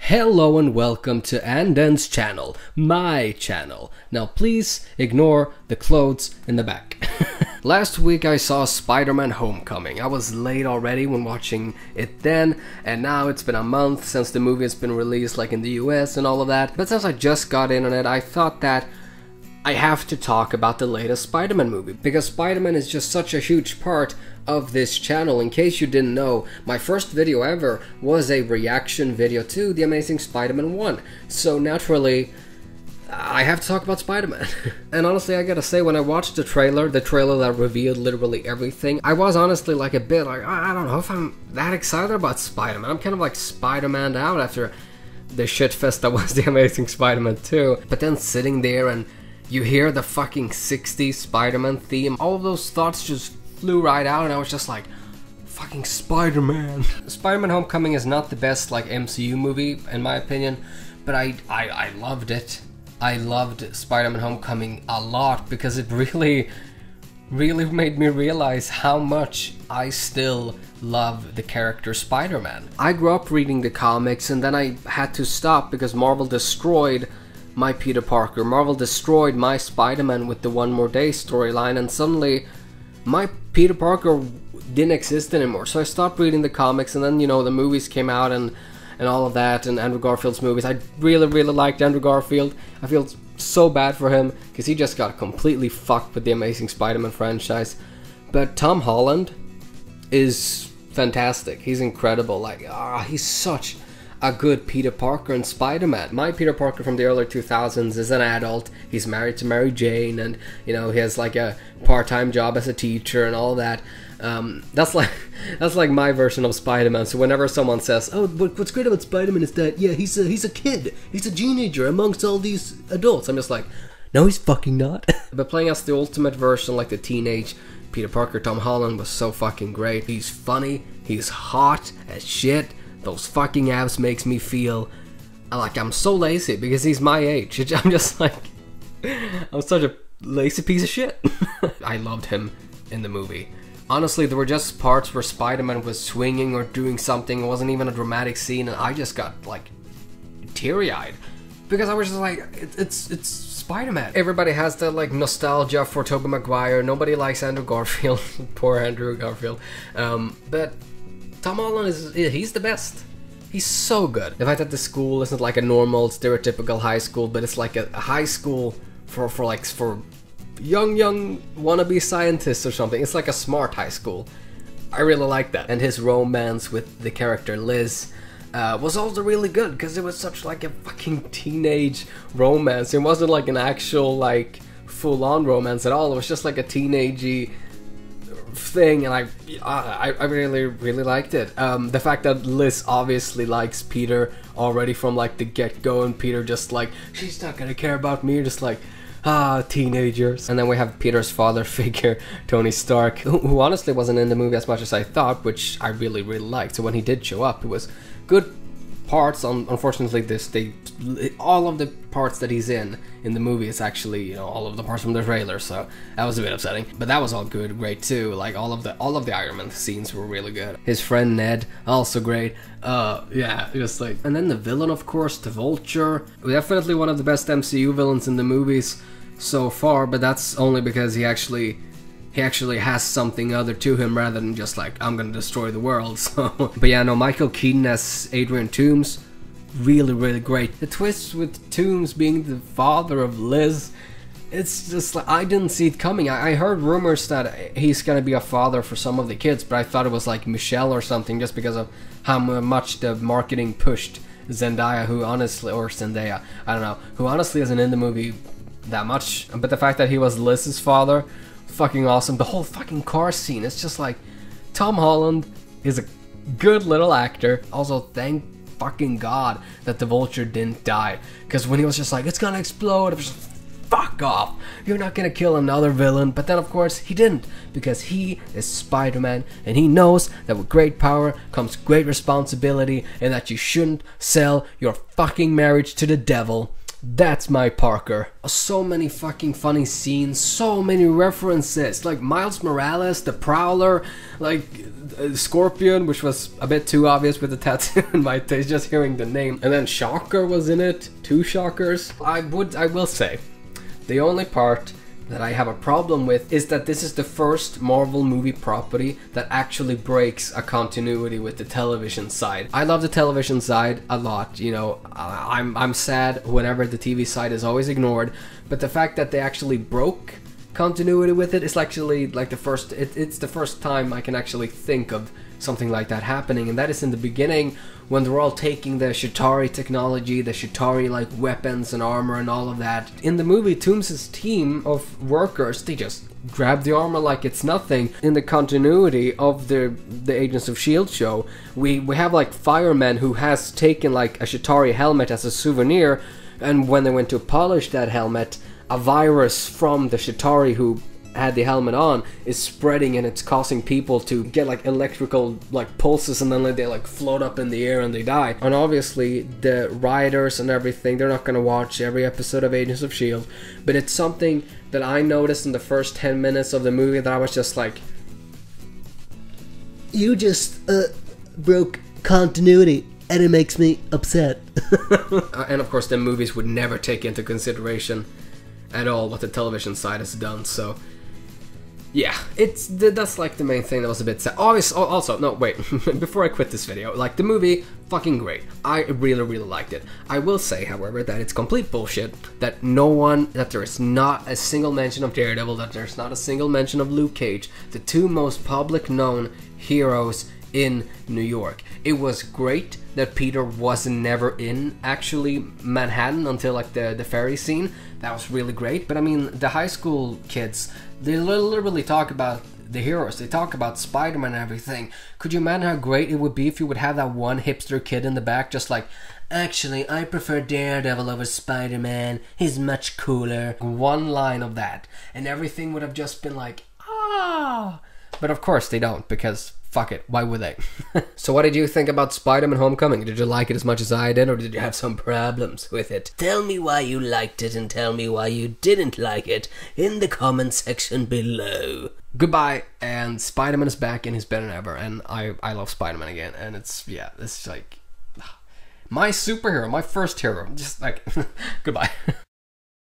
Hello and welcome to Anden's channel, my channel. Now please ignore the clothes in the back. Last week I saw Spider-Man Homecoming. I was late already when watching it then, and now it's been a month since the movie has been released, like in the US and all of that. But since I just got in on it, I thought that I have to talk about the latest Spider-Man movie, because Spider-Man is just such a huge part of this channel. In case you didn't know, my first video ever was a reaction video to The Amazing Spider-Man 1. So naturally, I have to talk about Spider-Man. And honestly, I gotta say, when I watched the trailer that revealed literally everything, I was honestly like a bit like, I don't know if I'm that excited about Spider-Man. I'm kind of like Spider-Man'd out after the shitfest that was The Amazing Spider-Man 2. But then sitting there and you hear the fucking 60s Spider-Man theme, all of those thoughts just flew right out, and I was just like, fucking Spider-Man. Spider-Man Homecoming is not the best like MCU movie in my opinion, but I loved it. I loved Spider-Man Homecoming a lot because it really made me realize how much I still love the character Spider-Man. I grew up reading the comics, and then I had to stop because Marvel destroyed my Peter Parker. Marvel destroyed my Spider-Man with the One More Day storyline, and suddenly my Peter Parker didn't exist anymore. So I stopped reading the comics, and then, you know, the movies came out and all of that, and Andrew Garfield's movies. I really liked Andrew Garfield. I feel so bad for him because he just got completely fucked with the Amazing Spider-Man franchise. But Tom Holland is fantastic. He's incredible. Like, he's such a good Peter Parker and Spider-Man. My Peter Parker from the early 2000s is an adult. He's married to Mary Jane, and you know, he has like a part-time job as a teacher and all that. That's like my version of Spider-Man. So whenever someone says, "Oh, what's great about Spider-Man is that he's a kid, he's a teenager amongst all these adults," I'm just like, no, he's fucking not. But playing as the ultimate version, like the teenage Peter Parker, Tom Holland was so fucking great. He's funny, he's hot as shit. Those fucking abs makes me feel like I'm so lazy because he's my age. I'm just like, I'm such a lazy piece of shit. I loved him in the movie. Honestly, there were just parts where Spider-Man was swinging or doing something. It wasn't even a dramatic scene, and I just got like teary-eyed because I was just like, it's Spider-Man. Everybody has that like nostalgia for Tobey Maguire. Nobody likes Andrew Garfield. Poor Andrew Garfield. But Tom Holland he's the best. He's so good. The fact that the school isn't like a normal stereotypical high school, but it's like a high school for young wannabe scientists or something. It's like a smart high school. I really like that. And his romance with the character Liz was also really good because it was such like a fucking teenage romance. It wasn't like an actual like full-on romance at all. It was just like a teenagey thing, and I really liked it. The fact that Liz obviously likes Peter already from like the get-go, and Peter just like, she's not gonna care about me, just like, teenagers. And then we have Peter's father figure, Tony Stark, who honestly wasn't in the movie as much as I thought, which I really liked. So when he did show up, it was good parts. Unfortunately, all of the parts that he's in the movie is actually, you know, all of the parts from the trailer, so that was a bit upsetting. But that was all good, great too. Like all of the Iron Man scenes were really good. His friend Ned, also great. Yeah, just like, and then the villain, of course, the Vulture. Definitely one of the best MCU villains in the movies so far, but that's only because he actually has something other to him rather than just like, I'm gonna destroy the world. So, but yeah, no, Michael Keaton as Adrian Toomes, really great. The twist with Toomes being the father of Liz, it's just like, I didn't see it coming. I heard rumors that he's gonna be a father for some of the kids, but I thought it was like Michelle or something, just because of how much the marketing pushed Zendaya, I don't know, who honestly isn't in the movie that much. But the fact that he was Liz's father, fucking awesome. The whole fucking car scene, it's just like, Tom Holland is a good little actor. Also, thank fucking God that the Vulture didn't die, because when he was just like, it's gonna explode, I was just, fuck off, you're not gonna kill another villain. But then of course he didn't, because he is Spider-Man, and he knows that with great power comes great responsibility, and that you shouldn't sell your fucking marriage to the devil. That's my Parker. So many fucking funny scenes, so many references, like Miles Morales, the Prowler, like Scorpion, which was a bit too obvious with the tattoo in my taste, just hearing the name. And then Shocker was in it, 2 Shockers. I will say, the only part that I have a problem with is that this is the first Marvel movie property that actually breaks a continuity with the television side. I love the television side a lot, you know, I'm sad whenever the TV side is always ignored, but the fact that they actually broke continuity with it is actually like the first, it's the first time I can actually think of something like that happening, and that is in the beginning when they're all taking the Chitauri technology, the Chitauri like weapons and armor and all of that. In the movie, Toomes' team of workers, they just grab the armor like it's nothing. In the continuity of the Agents of S.H.I.E.L.D. show, we have like firemen who has taken like a Chitauri helmet as a souvenir, and when they went to polish that helmet, a virus from the Chitauri who had the helmet on is spreading, and it's causing people to get like electrical like pulses, and then they like float up in the air and they die. And obviously the writers and everything, they're not gonna watch every episode of Agents of S.H.I.E.L.D., but it's something that I noticed in the first 10 minutes of the movie that I was just like, you just broke continuity and it makes me upset. And of course the movies would never take into consideration at all what the television side has done, so yeah, that's like the main thing that was a bit sad. Also, no, wait, before I quit this video, like the movie, fucking great. I really, really liked it. I will say, however, that it's complete bullshit, that there is not a single mention of Daredevil, that there's not a single mention of Luke Cage, the 2 most public known heroes in New York. It was great that Peter was never in actually Manhattan until like the ferry scene. That was really great. But I mean, the high school kids, they literally talk about the heroes. They talk about Spider-Man and everything. Could you imagine how great it would be if you would have that one hipster kid in the back just like, actually, I prefer Daredevil over Spider-Man. He's much cooler. One line of that, and everything would have just been like, ah. But of course they don't, because fuck it, why would they? So what did you think about Spider-Man Homecoming? Did you like it as much as I did, or did you have some problems with it? Tell me why you liked it and tell me why you didn't like it in the comment section below. Goodbye, and Spider-Man is back and he's better than ever, and I love Spider-Man again, and it's like my superhero, my first hero, just like, goodbye.